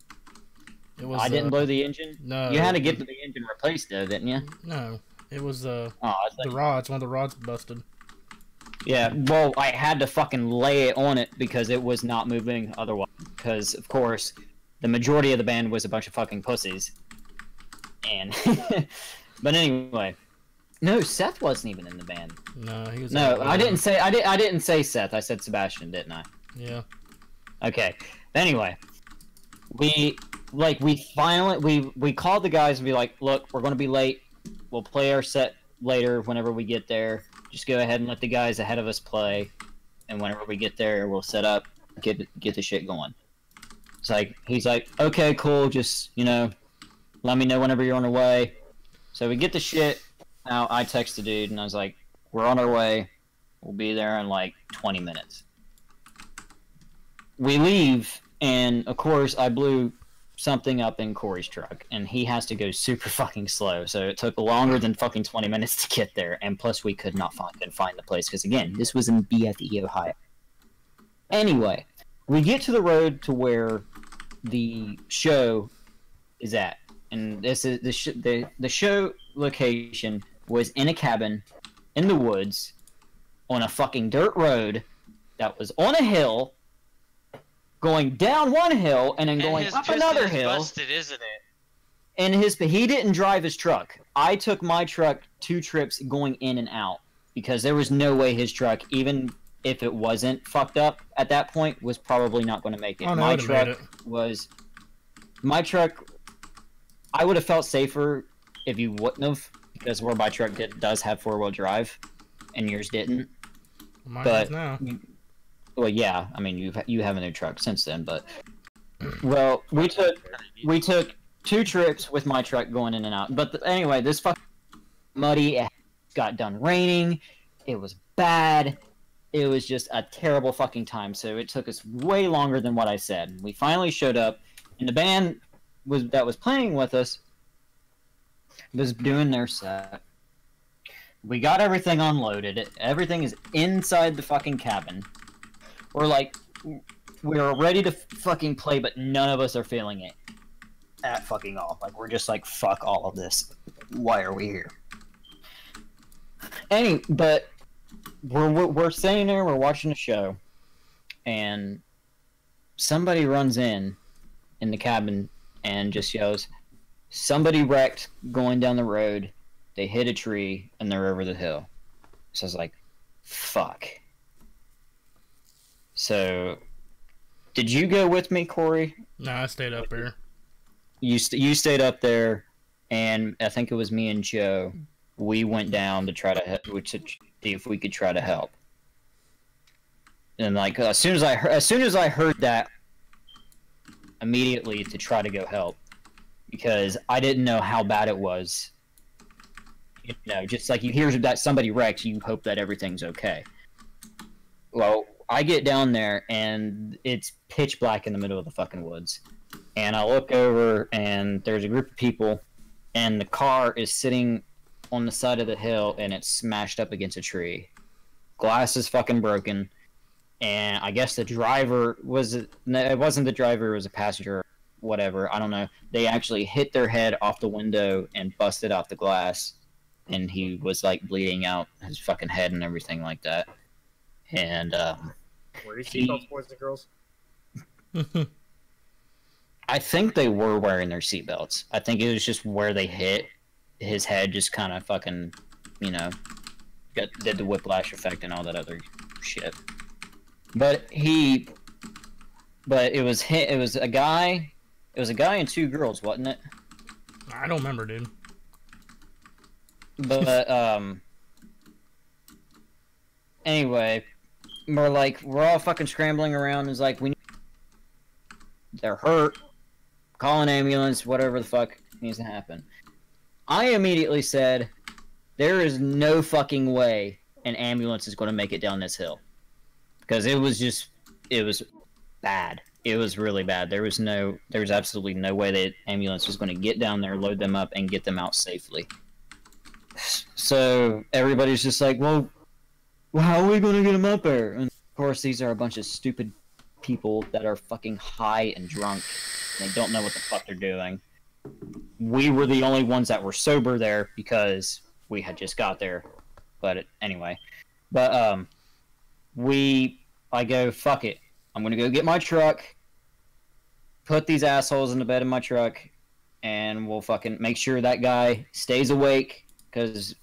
It was. I didn't blow the engine? No. You had to get the engine replaced though, didn't you? No, it was Oh, I was the like, rods. One of the rods busted. yeah, well, I had to fucking lay it on it because it was not moving otherwise. Because, of course, the majority of the band was a bunch of fucking pussies. And, but anyway, no, Seth wasn't even in the band. No, he was. No, I didn't say Seth. I said Sebastian, didn't I? Yeah. Okay. Anyway, we like we finally we called the guys and be like, look, we're gonna be late. We'll play our set later whenever we get there. Just go ahead and let the guys ahead of us play, and whenever we get there, we'll set up, get the shit going. It's like he's like, okay, cool, just let me know whenever you're on the way. So we get the shit out. I text the dude and I was like, we're on our way. We'll be there in like 20 minutes. We leave, and of course I blew something up in Corey's truck, and he has to go super fucking slow, so it took longer than fucking 20 minutes to get there, and plus we could not find the place, because again, this was in BFE, Ohio. Anyway, we get to the road to where the show is at, and this is the show location was in a cabin in the woods on a fucking dirt road that was on a hill, going down one hill and then going up another hill. Busted, isn't it? And he didn't drive his truck. I took my truck 2 trips going in and out because there was no way his truck, even if it wasn't fucked up at that point, was probably not going to make it. Oh, no, my truck. I would have felt safer if you wouldn't have, because where my truck does have 4-wheel drive, and yours didn't. Mine does now. Well, yeah, I mean, you have a new truck since then, but well, we took 2 trips with my truck going in and out. But anyway, this fucking muddy. It got done raining. It was bad. It was just a terrible fucking time. So it took us way longer than what I said. We finally showed up, and the band that was playing with us was doing their set. We got everything unloaded. Everything is inside the fucking cabin. We're ready to fucking play, but none of us are feeling it at fucking all. Like, we're just like, fuck all of this. Why are we here? But we're sitting there, we're watching a show, and somebody runs in the cabin and just yells, somebody wrecked going down the road, they hit a tree, and they're over the hill. So I was like, fuck. So, did you go with me, Corey? No, I stayed up here. You stayed up there, and I think it was me and Joe. We went down to try to see if we could try to help. And like as soon as I heard that, immediately to try to go help, because I didn't know how bad it was. Just like you hear that somebody wrecks, you hope that everything's okay. Well, I get down there, and it's pitch black in the middle of the fucking woods. And I look over, and there's a group of people, and the car is sitting on the side of the hill, and it's smashed up against a tree. Glass is fucking broken, and I guess the driver it wasn't the driver, it was a passenger, whatever, I don't know. They actually hit their head off the window and busted out the glass, and he was, like, bleeding out his fucking head and everything like that. And, were your seatbelts, boys and girls? I think they were wearing their seatbelts. I think it was just where they hit. His head just kind of fucking, did the whiplash effect and all that other shit. But it was a guy and 2 girls, wasn't it? I don't remember, dude. But, anyway, we're all fucking scrambling around. It's like, they're hurt. Call an ambulance, whatever the fuck needs to happen. I immediately said, there is no fucking way an ambulance is going to make it down this hill. Because it was bad. It was really bad. There was absolutely no way that ambulance was going to get down there, load them up, and get them out safely. So everybody's just like, well, how are we going to get them up there? And of course, these are a bunch of stupid people that are fucking high and drunk. And they don't know what the fuck they're doing. We were the only ones that were sober there because we had just got there. But anyway. But, I go, fuck it. I'm gonna go get my truck, put these assholes in the bed of my truck, and we'll fucking make sure that guy stays awake, because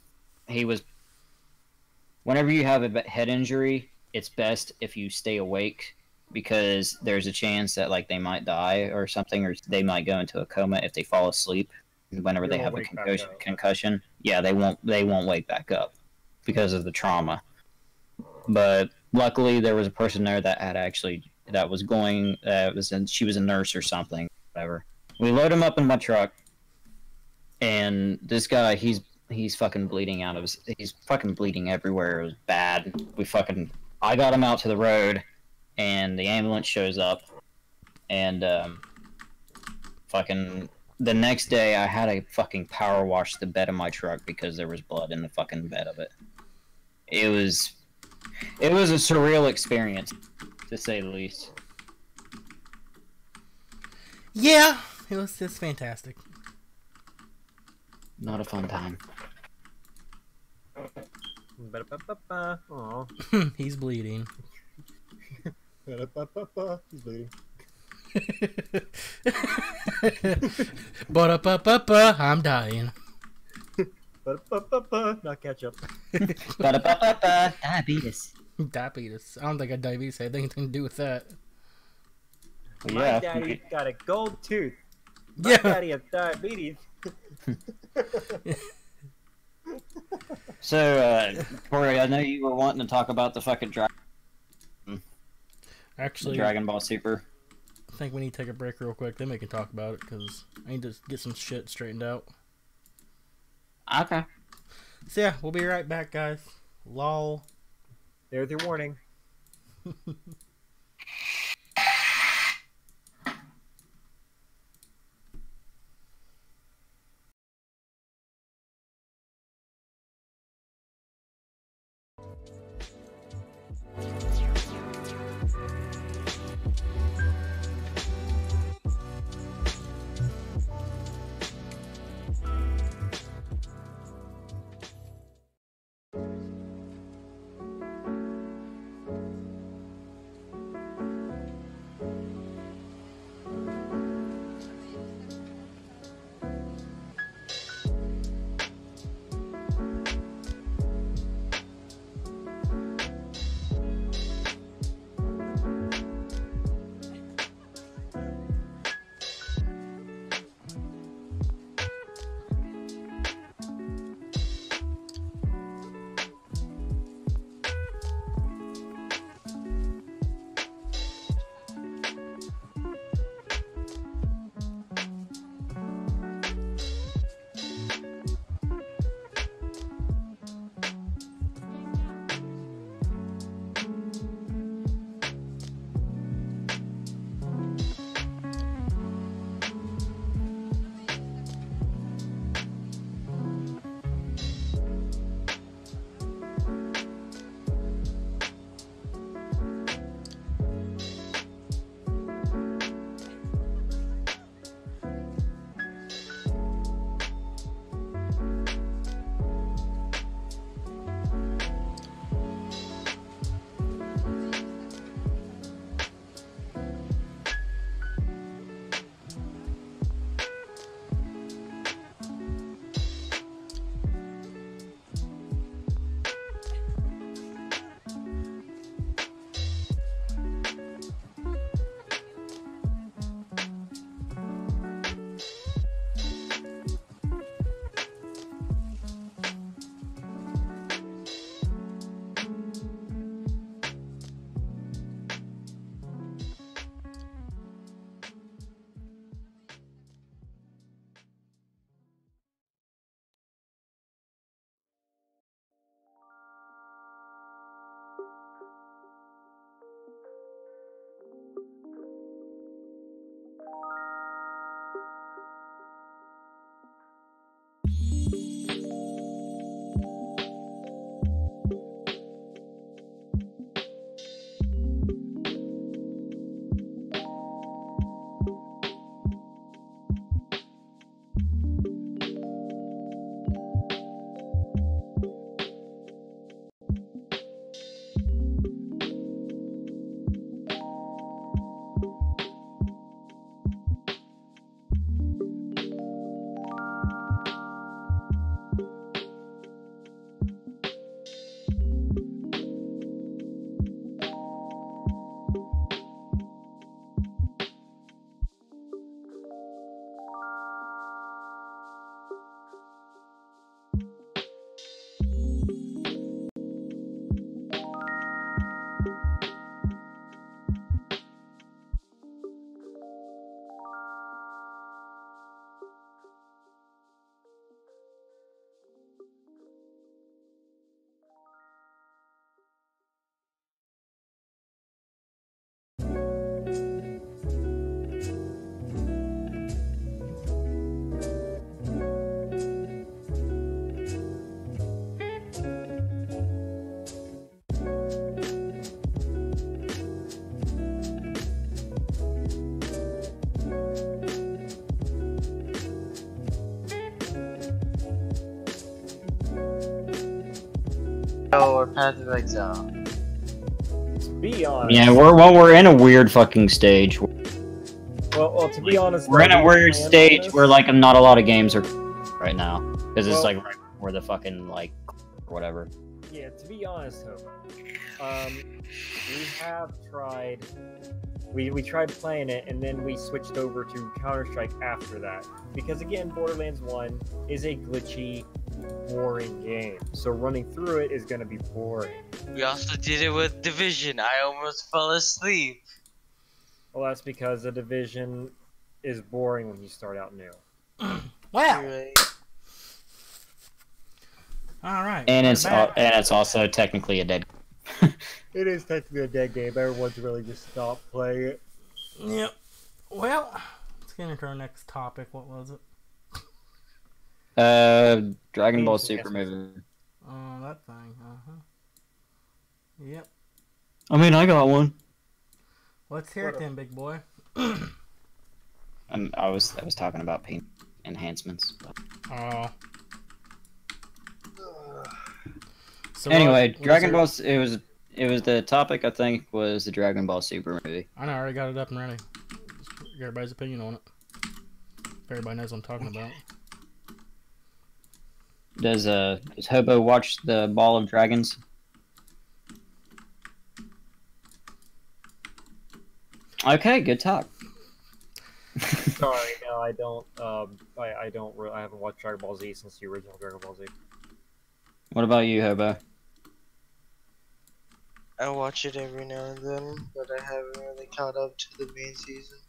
whenever you have a head injury, it's best if you stay awake, because there's a chance that like they might die or something, or they might go into a coma if they fall asleep whenever they They have won't a wake back concussion. up. Concussion, yeah, they won't wake back up because of the trauma. But luckily, there was a person there that had actually that was going. She was a nurse or something, whatever. We load him up in my truck, and this guy, he's fucking bleeding out of his. He's fucking bleeding everywhere. It was bad. I got him out to the road, and the ambulance shows up, and fucking the next day I had to fucking power wash the bed of my truck because there was blood in the fucking bed of it. It was a surreal experience, to say the least. Yeah, it was just fantastic. Not a fun time. Ba-da-ba-ba-ba. Aw. He's bleeding. Ba-da-ba-ba-ba. He's bleeding. Ba-da-ba-ba-ba, I'm dying. Ba-da-ba-ba-ba. Not ketchup. Ba-da-ba-ba-ba. Diabetes. Diabetes. I don't think I diabetes had anything to do with that. My Yeah. daddy got a gold tooth. My Yeah. daddy has diabetes. So, Corey, I know you were wanting to talk about the fucking Actually, Dragon Ball Super. I think we need to take a break real quick. Then we can talk about it because I need to get some shit straightened out. Okay. So yeah, we'll be right back, guys. Lol. There's your warning. or Path of Exile? To be honest. Yeah, we're in a weird fucking stage. Well, to be honest, We're in though, a we weird planned on stage this. where like not a lot of games are right now because it's Well- like right before the fucking like or whatever. Yeah, to be honest, Hobo, we have tried. We tried playing it, and then we switched over to Counter-Strike after that. Because again, Borderlands 1 is a glitchy, boring game. So running through it is going to be boring. We also did it with Division. I almost fell asleep. Well, that's because the Division is boring when you start out new. Wow. Right. All right. And we're it's back. and it's also technically a dead. It is technically a dead game. Everyone's really just stopped playing it. Yep. Well, let's get into our next topic. What was it? Dragon Ball Games Super and movie. Oh, that thing. Yep. I mean, I got one. Let's hear it then, big boy. I was talking about paint enhancements. But... Oh. So Anyway, what is Dragon your- Ball. It was the topic. I think was the Dragon Ball Super movie. I know, I already got it up and ready. Get everybody's opinion on it. If everybody knows what I'm talking about. Does Hobo watch the Ball of Dragons? Okay, good talk. Sorry, no, I don't. I don't. I haven't watched Dragon Ball Z since the original Dragon Ball Z. What about you, Hobo? I watch it every now and then, but I haven't really caught up to the main seasons.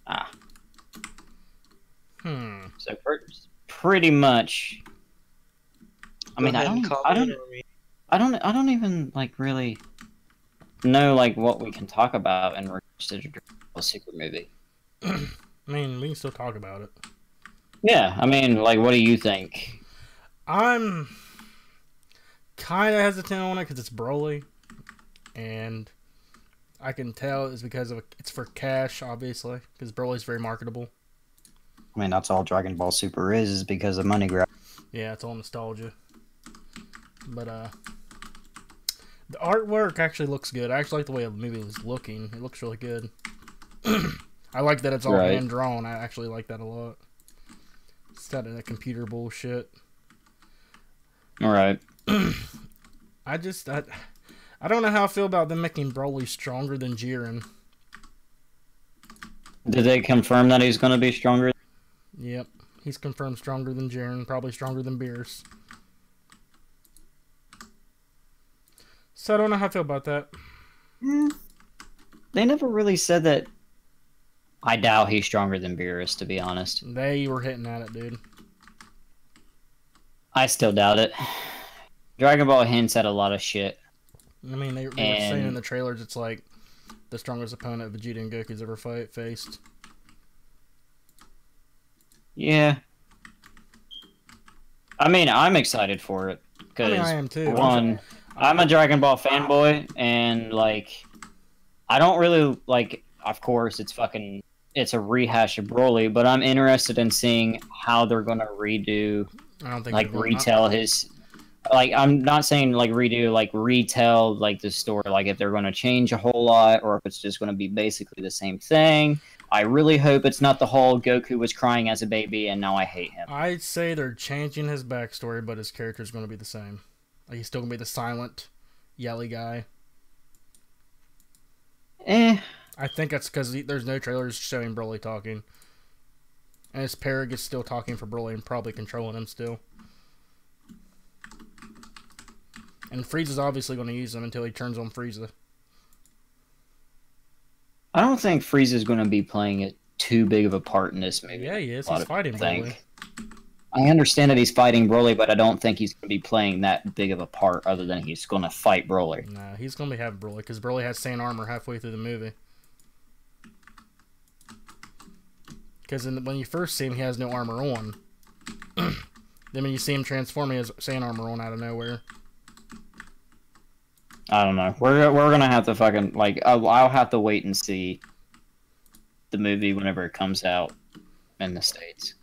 Ah, Hmm. so pretty much. I mean, Go I ahead and don't comment or me. I don't even like really know like what we can talk about in regards to the Dragon Ball Super movie. I mean, we can still talk about it. Yeah, I mean, like, what do you think? I'm kind of hesitant on it because it's Broly, and I can tell it's because of it's for cash, obviously, because Broly's very marketable. I mean, that's all Dragon Ball Super is because of money grab. Yeah, it's all nostalgia. But the artwork actually looks good. I actually like the way the movie is looking. It looks really good. I like that it's all Right. hand drawn. I actually like that a lot. Instead of that computer bullshit. All right. I don't know how I feel about them making Broly stronger than Jiren. Did they confirm that he's going to be stronger? Yep, he's confirmed stronger than Jiren, probably stronger than Beerus. So I don't know how I feel about that. They never really said that. I doubt he's stronger than Beerus, to be honest. They were hitting at it, dude. I still doubt it. Dragon Ball hints at a lot of shit. I mean, they were saying in And- the trailers it's like the strongest opponent Vegeta and Goku's ever faced. Yeah. I mean, I'm excited for it. I Because, mean, I am too. one, I'm a Dragon Ball fanboy, and, like, I don't really, like, of course, it's a rehash of Broly, but I'm interested in seeing how they're going to redo, I don't think like, they're going- retell his... Like, I'm not saying, like, redo, like, retell, like, the story, like, if they're going to change a whole lot, or if it's just going to be basically the same thing. I really hope it's not the whole Goku was crying as a baby, and now I hate him. I'd say they're changing his backstory, but his character's going to be the same. Like, he's still going to be the silent, yelly guy. I think that's because there's no trailers showing Broly talking. And his parrot is still talking for Broly and probably controlling him still. And Frieza's obviously going to use him until he turns on Frieza. I don't think Frieza's going to be playing it too big of a part in this movie. Yeah, he is. A lot He's of fighting people Broly. think. I understand that he's fighting Broly, but I don't think he's going to be playing that big of a part other than he's going to fight Broly. Nah, he's going to be having Broly because Broly has Saiyan armor halfway through the movie. Because when you first see him, he has no armor on. Then when you see him transform, he has Saiyan armor on out of nowhere. I don't know. We're going to have to fucking, like, I'll have to wait and see the movie whenever it comes out in the States.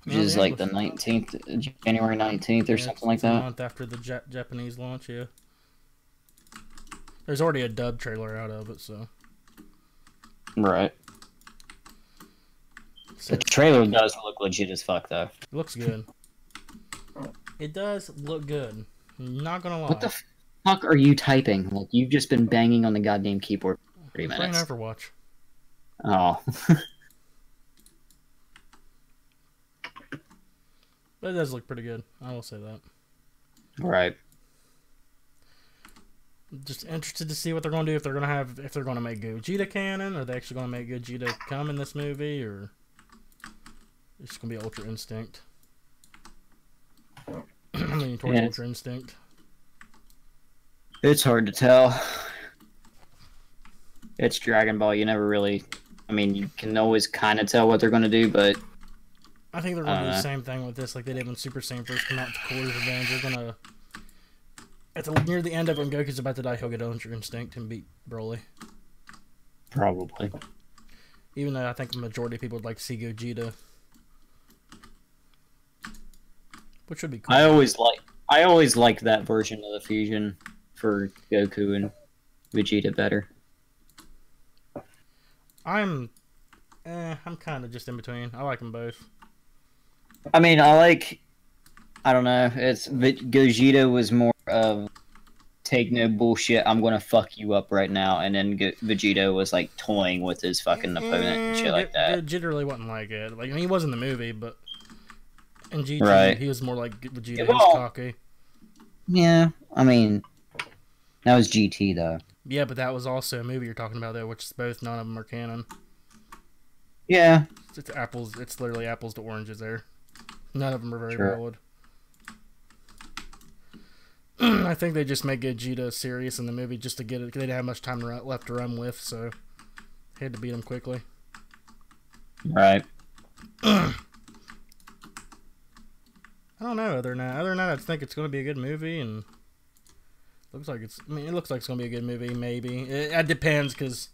which No, is the like the English. 19th, January 19th or Yeah, something like it's a that. month after the Japanese launch. Yeah. There's already a dub trailer out of it, so. Right. So The trailer does look legit as fuck, though. it looks good. It does look good. Not gonna lie. What the fuck are you typing? Like, you've just been banging on the goddamn keyboard for 3 Playing minutes. Overwatch. Oh. But it does look pretty good. I will say that. Right. Just interested to see what they're going to do. If they're going to make Gogeta canon. Are they actually going to make Gogeta come in this movie, or it's just going to be Ultra Instinct? I'm leaning towards Yeah. Ultra Instinct. It's hard to tell. It's Dragon Ball. You never really. I mean, you can always kind of tell what they're going to do, but. I think they're going to do the same thing with this, like they did when Super Saiyan first came out to Cooler's Revenge. They're going to. Near the end of when Goku's about to die, he'll get Ultra Instinct and beat Broly. Probably. Even though I think the majority of people would like to see Gogeta. Which would be cool. I always liked that version of the fusion for Goku and Vegeta better. I'm kind of just in between. I like them both. I mean, I don't know. Gogeta was more of take no bullshit. I'm gonna fuck you up right now, and then Vegeta was like toying with his fucking opponent and shit like that. Vegeta really wasn't like it. Like, I mean, he was in the movie, but in GT, Right. he was more like Vegeta. He Well, was cocky. Yeah, I mean, that was GT though. Yeah, but that was also a movie you're talking about, though, which is both. None of them are canon. Yeah, It's apples. It's literally apples to oranges there. None of them are very Sure. valid. I think they just made Gogeta serious in the movie just to get it. They didn't have much time left to run with, so they had to beat him quickly. right. I don't know. Other than that, I think it's going to be a good movie, and looks like it's. I mean, it looks like it's going to be a good movie. Maybe it depends because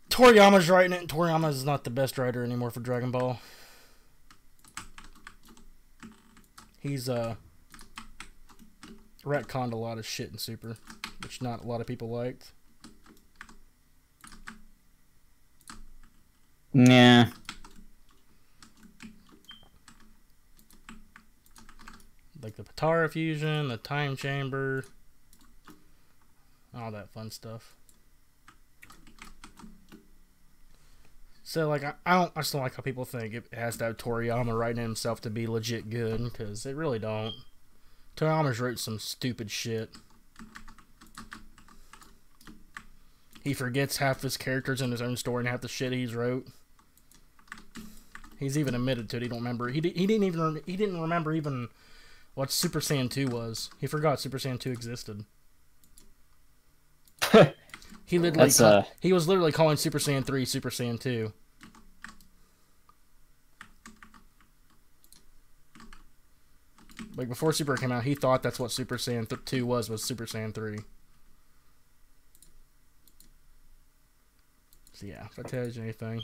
Toriyama's writing it, and Toriyama is not the best writer anymore for Dragon Ball. He's retconned a lot of shit in Super, which not a lot of people liked. Yeah. Like the Patara fusion, the time chamber, all that fun stuff. So, like, I just don't like how people think it has to have Toriyama writing himself to be legit good, because it really don't. Toriyama's wrote some stupid shit. He forgets half his characters in his own story and half the shit he's wrote. He's even admitted to it. He don't remember. He didn't remember even what Super Saiyan 2 was. He forgot Super Saiyan 2 existed. He literally he was literally calling Super Saiyan 3 Super Saiyan 2. Like, before Super came out, he thought that's what Super Saiyan 2 was Super Saiyan 3. So yeah, if that tells you anything,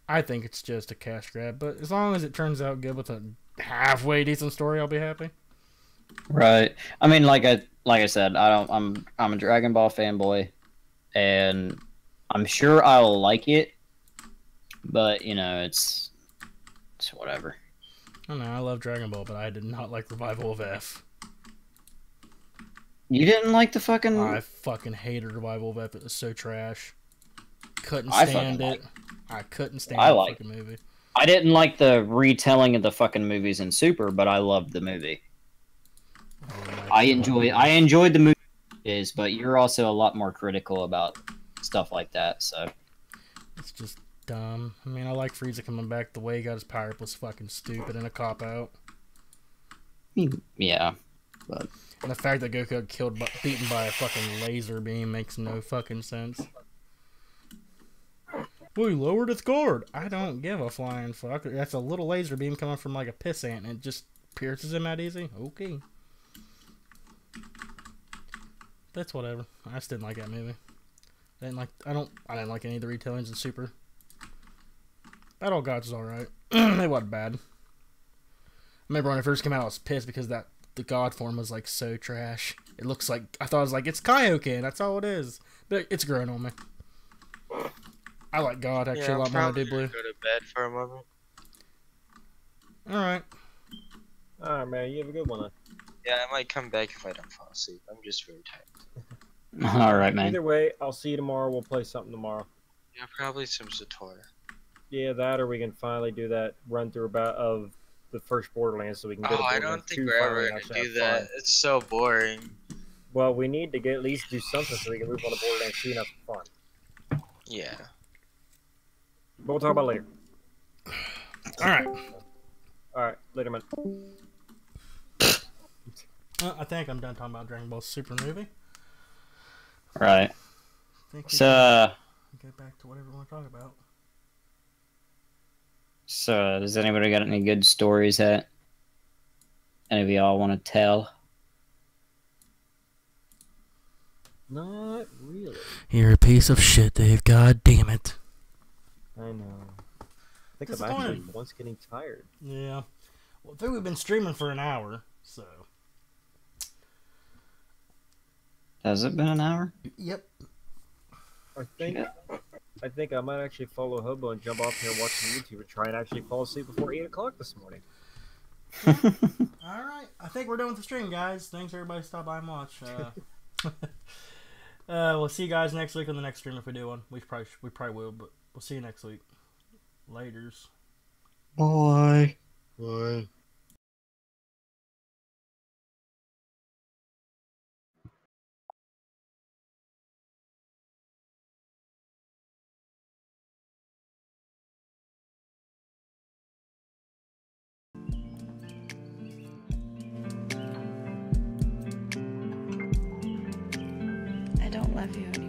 I think it's just a cash grab, but as long as it turns out good with a halfway decent story, I'll be happy. Right. I mean, like I said, I'm a Dragon Ball fanboy, and I'm sure I'll like it, but you know, it's whatever. I don't know, I love Dragon Ball, but I did not like Revival of F. You didn't like the fucking? I fucking hated Revival of F. It was so trash. Couldn't stand it. I couldn't stand the fucking movie. I didn't like the retelling of the fucking movies in Super, but I loved the movie. I enjoyed the movie, but you're also a lot more critical about stuff like that. So it's just dumb. I mean, I like Frieza coming back. The way he got his power up was fucking stupid and a cop out. Yeah, but and the fact that Goku got beaten by a fucking laser beam makes no fucking sense. Well, he lowered its guard. I don't give a flying fuck. That's a little laser beam coming from like a piss ant, and it just pierces him that easy. Okay. That's whatever. I just didn't like that movie. I didn't like any of the retellings in Super. Battle Gods is alright. It wasn't bad. I remember when it first came out, I was pissed because the God form was like so trash. It looks like I thought it was like it's Kaioken, that's all it is. But it's growing on me. I like God actually a lot more than I do Blue. Go to bed for a moment. Alright. Alright, man. You have a good one. Yeah, I might come back if I don't fall asleep. I'm just very tired. All right, man. Either way, I'll see you tomorrow. We'll play something tomorrow. Yeah, probably some Zatora. Yeah, that, or we can finally do that run through of the first Borderlands, so we can go to Oh, I Borderlands don't think 2 we're finally ever and gonna actually do have that. fun. It's so boring. Well, we need to at least do something so we can move on to Borderlands 2 and have some fun. Yeah. But we'll talk about it later. Alright. Alright, later, man. I think I'm done talking about Dragon Ball Super movie. Right. I think we So, can go back to whatever we want to talk about. does anybody got any good stories that any of y'all want to tell? Not really. You're a piece of shit, Dave. God damn it. I know. I think I'm Disappointing. actually once getting tired. Yeah. Well, I think we've been streaming for an hour, so. Has it been an hour? Yep. I think I might actually follow Hobo and jump off here and watch some YouTube and try and actually fall asleep before 8 o'clock this morning. Alright. I think we're done with the stream, guys. Thanks everybody stop by and watch. We'll see you guys next week on the next stream if we do one. We probably will, but we'll see you next week. Laters. Bye. Bye. I don't love you anymore.